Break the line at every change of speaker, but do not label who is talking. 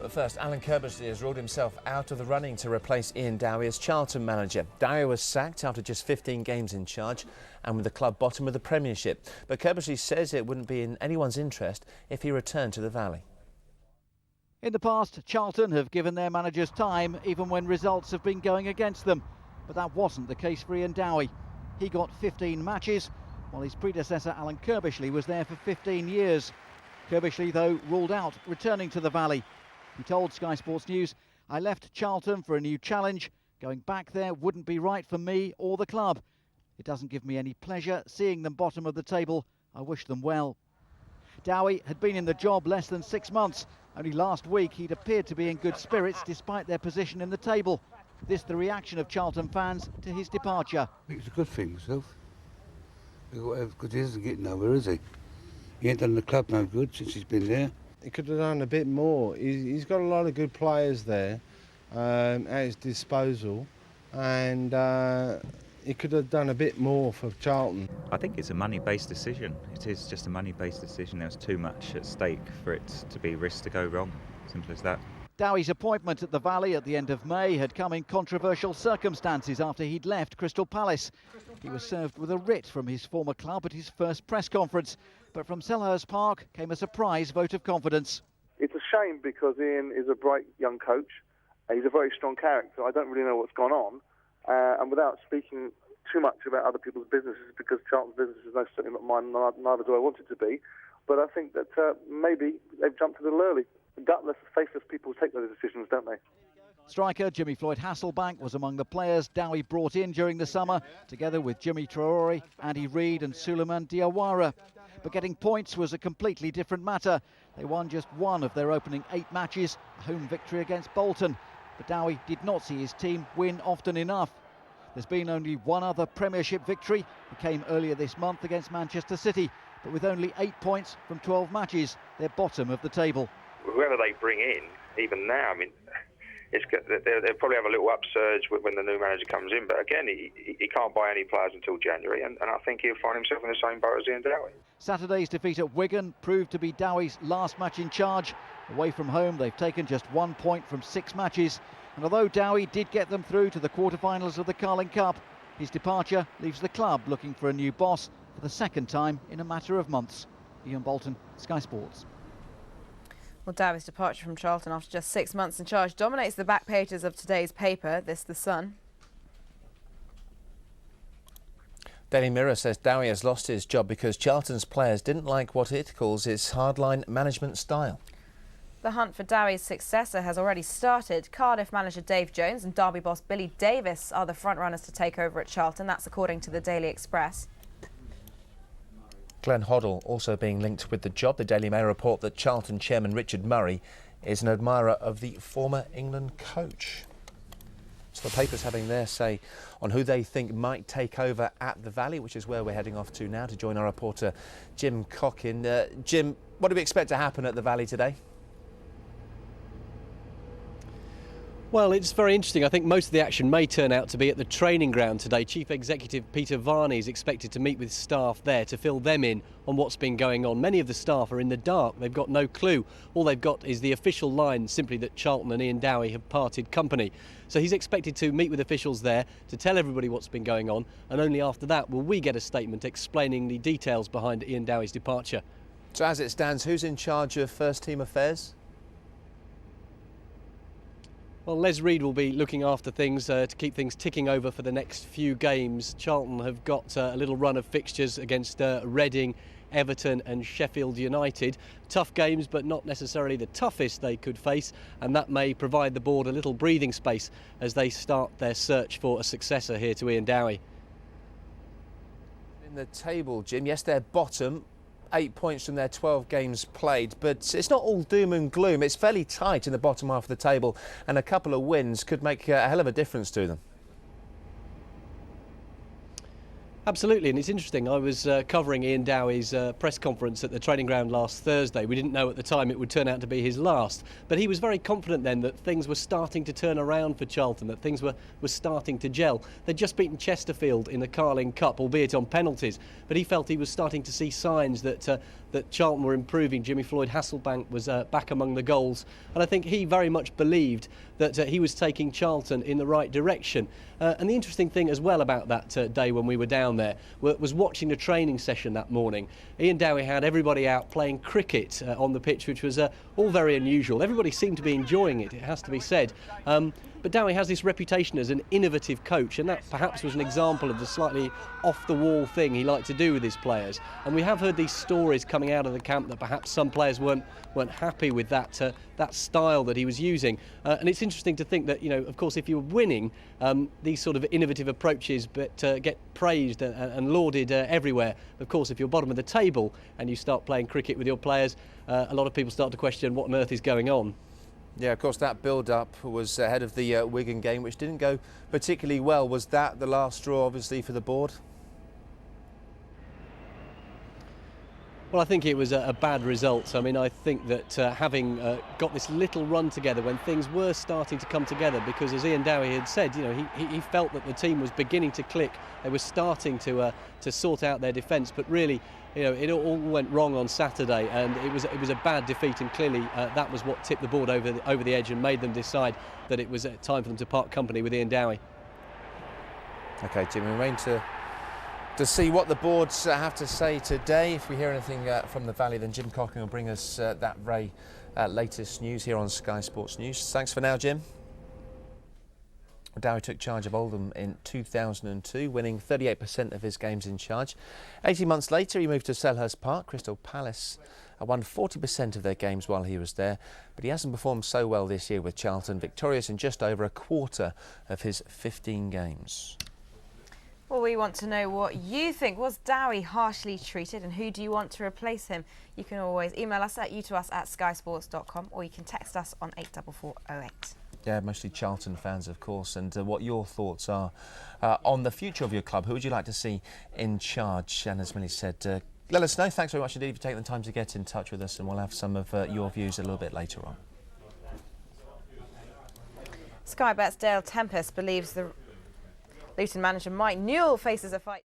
But first, Alan Kirbysley has ruled himself out of the running to replace Ian Dowie as Charlton manager. Dowie was sacked after just 15 games in charge and with the club bottom of the Premiership. But Kirbysley says it wouldn't be in anyone's interest if he returned to the Valley.
In the past, Charlton have given their managers time even when results have been going against them. But that wasn't the case for Ian Dowie. He got 15 matches, while his predecessor Alan Kirbysley was there for 15 years. Kirbysley, though, ruled out returning to the Valley. He told Sky Sports News, "I left Charlton for a new challenge. Going back there wouldn't be right for me or the club. It doesn't give me any pleasure seeing them bottom of the table. I wish them well." Dowie had been in the job less than 6 months. Only last week he'd appeared to be in good spirits despite their position in the table. This the reaction of Charlton fans to his departure.
I think it's a good thing myself. Because he isn't getting nowhere, is he? He ain't done the club no good since he's been there.
He could have done a bit more. He's got a lot of good players there at his disposal, and he could have done a bit more for Charlton.
I think it's a money-based decision. It is just a money-based decision. There's too much at stake for it to be risked to go wrong. Simple as that.
Dowie's appointment at the Valley at the end of May had come in controversial circumstances after he'd left Crystal Palace. He was served with a writ from his former club at his first press conference. But from Selhurst Park came a surprise vote of confidence.
It's a shame because Ian is a bright young coach. He's a very strong character. I don't really know what's gone on. And without speaking too much about other people's businesses, because Charlton's business is most certainly not mine, neither do I want it to be. But I think that maybe they've jumped a little early. Gutless, faceless people take those decisions, don't they?
Striker Jimmy Floyd Hasselbank was among the players Dowie brought in during the summer, together with Jimmy Traore, Andy Reid and Suleiman Diawara. But getting points was a completely different matter. They won just one of their opening 8 matches, a home victory against Bolton. But Dowie did not see his team win often enough. There's been only one other Premiership victory. It came earlier this month against Manchester City. But with only 8 points from 12 matches, they're bottom of the table.
Whoever they bring in, even now, I mean, they'll probably have a little upsurge when the new manager comes in. But again, he can't buy any players until January, and I think he'll find himself in the same boat as Ian Dowie.
Saturday's defeat at Wigan proved to be Dowie's last match in charge. Away from home, they've taken just 1 point from 6 matches. And although Dowie did get them through to the quarter-finals of the Carling Cup, his departure leaves the club looking for a new boss for the second time in a matter of months. Ian Bolton, Sky Sports.
Well, Dowie's departure from Charlton after just 6 months in charge dominates the back pages of today's paper, The Sun.
Daily Mirror says Dowie has lost his job because Charlton's players didn't like what it calls its hardline management style.
The hunt for Dowie's successor has already started. Cardiff manager Dave Jones and Derby boss Billy Davies are the front-runners to take over at Charlton. That's according to the Daily Express.
Glenn Hoddle also being linked with the job. The Daily Mail report that Charlton chairman Richard Murray is an admirer of the former England coach. So the paper's having their say on who they think might take over at the Valley, which is where we're heading off to now to join our reporter Jim Cockin. Jim, what do we expect to happen at the Valley today?
Well, it's very interesting. I think most of the action may turn out to be at the training ground today. Chief Executive Peter Varney is expected to meet with staff there to fill them in on what's been going on. Many of the staff are in the dark. They've got no clue. All they've got is the official line simply that Charlton and Ian Dowie have parted company. So he's expected to meet with officials there to tell everybody what's been going on, and only after that will we get a statement explaining the details behind Ian Dowie's departure.
So as it stands, who's in charge of first team affairs?
Well, Les Reed will be looking after things to keep things ticking over for the next few games. Charlton have got a little run of fixtures against Reading, Everton and Sheffield United. Tough games, but not necessarily the toughest they could face, and that may provide the board a little breathing space as they start their search for a successor here to Ian Dowie.
In the table, Jim, yes, they're bottom. 8 points from their 12 games played, but it's not all doom and gloom. It's fairly tight in the bottom half of the table, and a couple of wins could make a hell of a difference to them.
Absolutely, and it's interesting. I was covering Ian Dowie's press conference at the training ground last Thursday. We didn't know at the time it would turn out to be his last, but he was very confident then that things were starting to turn around for Charlton, that things were starting to gel. They'd just beaten Chesterfield in the Carling Cup, albeit on penalties, but he felt he was starting to see signs that Charlton were improving. Jimmy Floyd Hasselbank was back among the goals, and I think he very much believed that he was taking Charlton in the right direction. And the interesting thing as well about that day when we were down there was watching the training session that morning. Ian Dowie had everybody out playing cricket on the pitch, which was all very unusual. Everybody seemed to be enjoying it, it has to be said. But Dowie has this reputation as an innovative coach, and that perhaps was an example of the slightly off-the-wall thing he liked to do with his players. And we have heard these stories coming out of the camp that perhaps some players weren't happy with that style that he was using. And it's interesting to think that, of course, if you're winning, these sort of innovative approaches get praised and lauded everywhere. Of course, if you're bottom of the table and you start playing cricket with your players, a lot of people start to question what on earth is going on.
Yeah, of course, that build-up was ahead of the Wigan game, which didn't go particularly well. Was that the last straw, obviously, for the board?
Well, I think it was a bad result. I mean, I think that having got this little run together when things were starting to come together, because as Ian Dowie had said, he felt that the team was beginning to click. They were starting to sort out their defence, but really, it all went wrong on Saturday, and it was a bad defeat. And clearly, that was what tipped the board over the edge and made them decide that it was time for them to part company with Ian Dowie.
OK, Jim, we remain to see what the boards have to say today. If we hear anything from the Valley, then Jim Cocking will bring us that very latest news here on Sky Sports News. Thanks for now, Jim. Dowie took charge of Oldham in 2002, winning 38% of his games in charge. 18 months later, he moved to Selhurst Park. Crystal Palace won 40% of their games while he was there, but he hasn't performed so well this year with Charlton, victorious in just over a quarter of his 15 games.
Well, we want to know what you think. Was Dowie harshly treated, and who do you want to replace him? You can always email us at sksports.com, or you can text us on 84408.
Yeah, mostly Charlton fans, of course, and what your thoughts are on the future of your club. Who would you like to see in charge? And as Millie said, let us know. Thanks very much indeed for taking the time to get in touch with us, and we'll have some of your views a little bit later on. Sky Bet's Dale Tempest believes the Luton manager Mike Newell faces a fight.